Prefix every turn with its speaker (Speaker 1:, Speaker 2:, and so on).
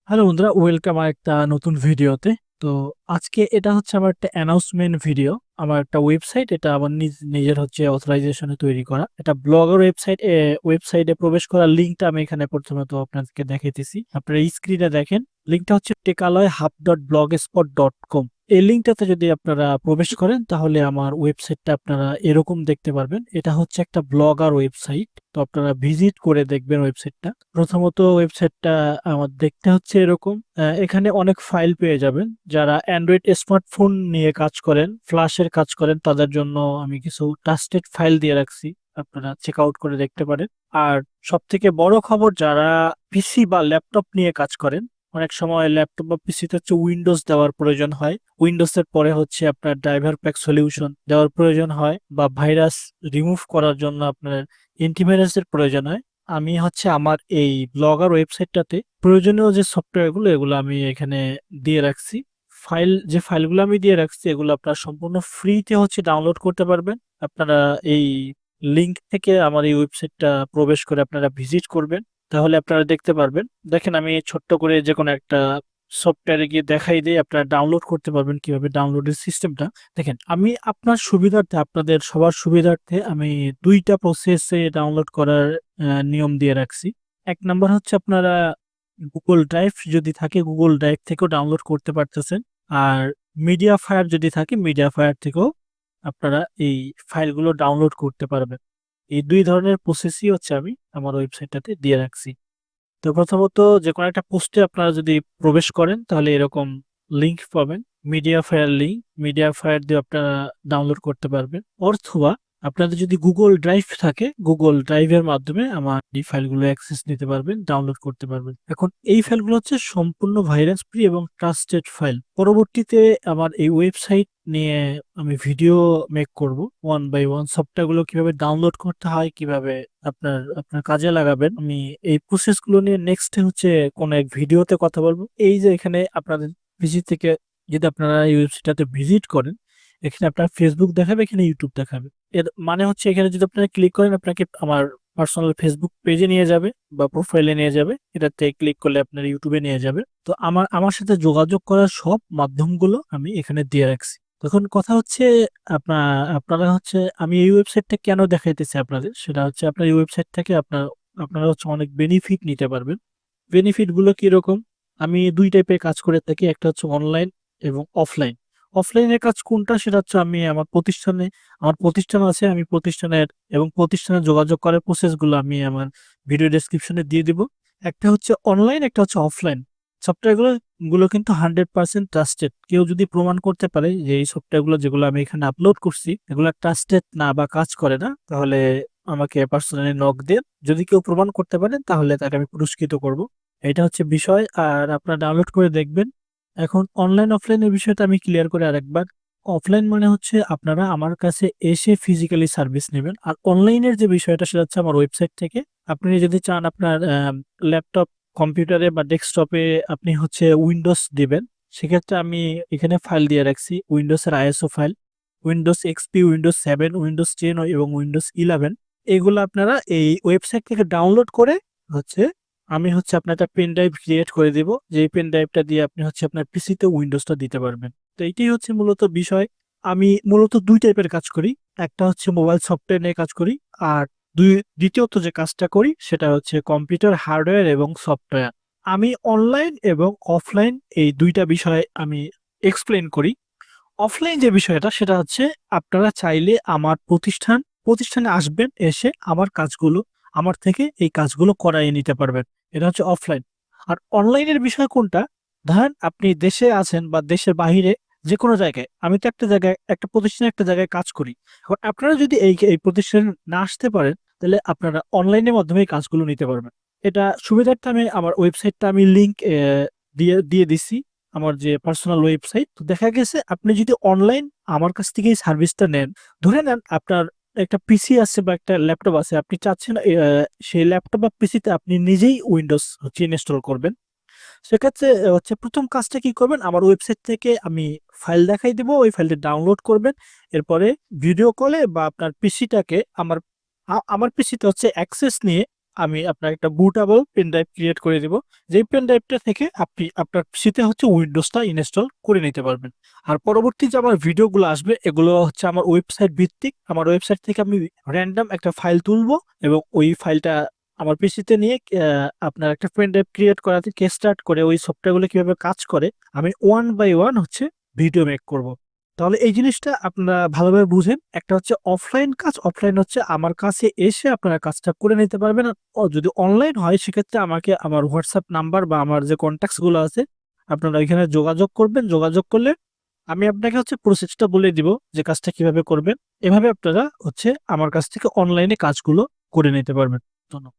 Speaker 1: Hello বন্ধুরা, welcome আর একটা নতুন ভিডিওতে। তো আজকে এটা হচ্ছে আমার একটা অ্যানাউন্সমেন্ট ভিডিও। আমার একটা ওয়েবসাইট, এটা আমার নিজের হচ্ছে অথরাইজেশনে তৈরি করা একটা ব্লগার ওয়েবসাইট। ওয়েবসাইটে প্রবেশ করার লিঙ্কটা আমি এখানে প্রথমত আপনাদেরকে দেখাইতেছি। আপনারা স্ক্রিনে দেখেন, লিঙ্কটা হচ্ছে টেকালয় hub.blogspot.com। এই লিঙ্কটাতে যদি আপনারা প্রবেশ করেন তাহলে আমার ওয়েবসাইটটা আপনারা এরকম দেখতে পারবেন। এটা হচ্ছে একটা ব্লগার ওয়েবসাইট। তো আপনারা ভিজিট করে দেখবেন ওয়েবসাইটটা। প্রথমত ওয়েবসাইটটা আমার দেখতে হচ্ছে এরকম। এখানে অনেক ফাইল পেয়ে যাবেন। যারা অ্যান্ড্রয়েড স্মার্টফোন নিয়ে কাজ করেন, ফ্ল্যাশের কাজ করেন, তাদের জন্য আমি কিছু ট্রাস্টেড ফাইল দিয়ে রাখছি, আপনারা চেক আউট করে দেখতে পারেন। আর সব থেকে বড় খবর, যারা পিসি বা ল্যাপটপ নিয়ে কাজ করেন, অনেক সময় ল্যাপটপ বা পিসিতে হচ্ছে উইন্ডোজ দেওয়ার প্রয়োজন হয়। উইন্ডোজ এর পরে হচ্ছে আপনার ড্রাইভার প্যাক সলিউশন দেওয়ার প্রয়োজন হয়, বা ভাইরাস রিমুভ করার জন্য আপনার অ্যান্টিভাইরাসের প্রয়োজন হয়। আমি হচ্ছে আমার এই ব্লগার ওয়েবসাইটটাতে প্রয়োজনীয় যে সফটওয়্যারগুলো, এগুলো আমি এখানে দিয়ে রাখছি। যে ফাইলগুলো আমি দিয়ে রাখছি, এগুলো আপনারা সম্পূর্ণ ফ্রিতে হচ্ছে ডাউনলোড করতে পারবেন। আপনারা এই লিংক থেকে আমার এই ওয়েবসাইটটা প্রবেশ করে আপনারা ভিজিট করবেন, তাহলে আপনারা দেখতে পারবেন। দেখেন, আমি ছোট্ট করে যে কোনো একটা সফটওয়্যারে গিয়ে দেখাই দিই, আপনারা ডাউনলোড করতে পারবেন কিভাবে ডাউনলোডের সিস্টেমটা। দেখেন, আমি আপনার সুবিধার্থে, আপনাদের সবার সুবিধার্থে আমি দুইটা প্রসেসে ডাউনলোড করার নিয়ম দিয়ে রাখছি। এক নাম্বার হচ্ছে, আপনারা গুগল ড্রাইভ যদি থাকে, গুগল ড্রাইভ থেকেও ডাউনলোড করতে পারতেছেন। আর মিডিয়া ফায়ার যদি থাকে, মিডিয়া ফায়ার থেকেও আপনারা এই ফাইলগুলো ডাউনলোড করতে পারবেন। এই দুই ধরনের প্রসেসই হচ্ছে আমি আমার ওয়েবসাইটটাতে দিয়ে রাখছি। তো প্রথমত, যে কোনো একটা পোস্টে আপনারা যদি প্রবেশ করেন তাহলে এরকম লিংক পাবেন, media fire link. Media fire দিয়ে আপনারা ডাউনলোড করতে পারবেন, অথবা আপনাদের যদি গুগল ড্রাইভ থাকে, গুগল ড্রাইভের মাধ্যমে আমার এই ফাইলগুলো অ্যাক্সেস নিতে পারবেন, ডাউনলোড করতে পারবেন। এখন এই ফাইলগুলো হচ্ছে সম্পূর্ণ ভাইরাস ফ্রি এবং ট্রাস্টেড ফাইল। পরবর্তীতে আমার এই ওয়েবসাইট নিয়ে আমি ভিডিও মেক করব, ওয়ান বাই ওয়ান সফটওয়্যারগুলো কিভাবে ডাউনলোড করতে হয়, কিভাবে আপনার আপনার কাজে লাগাবেন। আমি এই প্রসেস গুলো নিয়ে নেক্সট হচ্ছে কোন এক ভিডিওতে কথা বলবো। এই যে এখানে আপনাদের ভিজিট থেকে, যদি আপনারা এই ওয়েবসাইটটাতে ভিজিট করেন, এখানে আপনার ফেসবুক দেখাবে, এখানে ইউটিউব দেখাবে। এর মানে হচ্ছে, এখানে যদি আপনারা ক্লিক করেন, আপনাকে আমার পার্সোনাল ফেসবুক পেজে নিয়ে যাবে বা প্রোফাইলে নিয়ে যাবে। এটাতে ক্লিক করলে আপনার ইউটিউবে নিয়ে যাবে। তো আমার সাথে যোগাযোগ করার সব মাধ্যমগুলো আমি এখানে দিয়ে রাখছি। তখন কথা হচ্ছে, আপনার আপনারা হচ্ছে, আমি এই ওয়েবসাইটটা কেন দেখাইতেছি আপনাদের, সেটা হচ্ছে আপনার এই ওয়েবসাইট থেকে আপনারা হচ্ছে অনেক বেনিফিট নিতে পারবেন। বেনিফিট গুলো কিরকম? আমি দুই টাইপের কাজ করে থাকি, একটা হচ্ছে অনলাইন এবং অফলাইন। অফলাইনের কাজ কোনটা, সেটা হচ্ছে আমি আমার প্রতিষ্ঠান আছে, আমি প্রতিষ্ঠানে যোগাযোগ করার প্রসেস গুলো আমি আমার ভিডিও ডেসক্রিপশনে দিয়ে দিব। একটা হচ্ছে অনলাইন, একটা হচ্ছে অফলাইন। সফটওয়্যার গুলো কিন্তু 100% ট্রাস্টেড। কেউ যদি প্রমাণ করতে পারে যে এই সফটওয়্যার গুলো যেগুলো আমি এখানে আপলোড করছি এগুলো ট্রাস্টেড না বা কাজ করে না, তাহলে আমাকে পার্সোনালি নক দেন। যদি কেউ প্রমাণ করতে পারেন তাহলে তাকে আমি পুরস্কৃত করব। এটা হচ্ছে বিষয়, আর আপনারা ডাউনলোড করে দেখবেন। এখন অনলাইন অফলাইনের বিষয়টা আমি ক্লিয়ার করে আরেকবার। অফলাইন মানে হচ্ছে আপনারা আমার কাছে এসে ফিজিক্যালি সার্ভিস নেবেন, আর অনলাইনের যে বিষয়টা সেটা হচ্ছে আমার ওয়েবসাইট থেকে। আপনি যদি চান আপনার ল্যাপটপ, কম্পিউটারে বা ডেস্কটপে আপনি হচ্ছে উইন্ডোজ দিবেন, সেক্ষেত্রে আমি এখানে ফাইল দিয়ে রাখছি, উইন্ডোজ এর ISO file, Windows XP, Windows 7, Windows 10 এবং উইন্ডোজ 11। এগুলো আপনারা এই ওয়েবসাইট থেকে ডাউনলোড করে হচ্ছে, আমি হচ্ছে আপনার একটা পেন ড্রাইভ ক্রিয়েট করে দিব, যে পেন ড্রাইভটা দিয়ে আপনি হচ্ছে আপনার পিসিতে উইন্ডোজটা দিতে পারবেন। তো এইটাই হচ্ছে মূলত বিষয়। আমি মূলত দুই টাইপের কাজ করি, একটা হচ্ছে মোবাইল সফটওয়্যার নিয়ে কাজ করি, আর দ্বিতীয়ত যে কাজটা করি সেটা হচ্ছে কম্পিউটার হার্ডওয়্যার এবং সফটওয়্যার। আমি অনলাইন এবং অফলাইন এই দুইটা বিষয় আমি এক্সপ্লেন করি। অফলাইন যে বিষয়টা সেটা হচ্ছে, আপনারা চাইলে আমার প্রতিষ্ঠানে আসবেন, এসে আমার থেকে এই কাজগুলো করাই নিতে পারবেন। এটা হচ্ছে অফলাইন। আর অনলাইনের বিষয় কোনটা, ধরেন আপনি দেশে আছেন বা দেশের বাহিরে, যে কোনো জায়গায়, আমি তো একটা প্রতিষ্ঠানে একটা জায়গায় কাজ করি। এখন আপনারা যদি এই প্রতিষ্ঠানে না আসতে পারেন, তাহলে আপনারা অনলাইনের মাধ্যমে এই কাজগুলো নিতে পারবেন। এটা সুবিধার্থে আমি আমার ওয়েবসাইটটা আমি লিঙ্ক দিয়ে দিয়ে দিছি, আমার যে পার্সোনাল ওয়েবসাইট। তো দেখা গেছে, আপনি যদি অনলাইন আমার কাছ থেকে এই সার্ভিসটা নেন, ধরে নেন আপনার একটা পিসি আছে বা একটা ল্যাপটপ আছে, আপনি চাচ্ছেন সেই ল্যাপটপ বা পিসিতে আপনি নিজেই উইন্ডোজ হচ্ছে ইনস্টল করবেন। সেক্ষেত্রে হচ্ছে প্রথম কাজটা কি করবেন, আমার ওয়েবসাইট থেকে আমি ফাইল দেখাই দেবো, ওই ফাইলটা ডাউনলোড করবেন। এরপরে ভিডিও কলে বা আপনার পিসিটাকে আমার পিসিতে হচ্ছে অ্যাক্সেস নিয়ে আমি আপনার একটা বুটেবল পেন ড্রাইভ ক্রিয়েট করে দিব। যেই পেন ড্রাইভটা থেকে আপনি আপনার পিসিতে হচ্ছে উইন্ডোজটা ইনস্টল করে নিতে পারবেন। আর পরবর্তী যে আমার ভিডিওগুলো আসবে এগুলো হচ্ছে আমার ওয়েবসাইট ভিত্তিক। আমার ওয়েবসাইট থেকে আমি র্যান্ডম একটা ফাইল তুলবো এবং ওই ফাইলটা আমার পিসিতে নিয়ে আপনার একটা পেন ড্রাইভ ক্রিয়েট করা থেকে স্টার্ট করে ওই সফটওয়্যারগুলো কিভাবে কাজ করে আমি ওয়ান বাই ওয়ান হচ্ছে ভিডিও মেক করব। তাহলে এই জিনিসটা আপনারা ভালোভাবে বুঝেন। একটা হচ্ছে অফলাইন কাজ, অফলাইন হচ্ছে আমার কাছে এসে আপনারা কাজটা করে নিতে পারবেন। যদি অনলাইন হয় সেক্ষেত্রে আমাকে আমার হোয়াটসঅ্যাপ নাম্বার বা আমার যে কন্ট্যাক্টস গুলো আছে আপনারা এখানে যোগাযোগ করবেন। যোগাযোগ করলে আমি আপনাকে হচ্ছে প্রসেসটা বলে দিব যে কাজটা কিভাবে করবেন। এভাবে আপনারা হচ্ছে আমার কাছ থেকে অনলাইনে কাজগুলো করে নিতে পারবেন। ধন্যবাদ।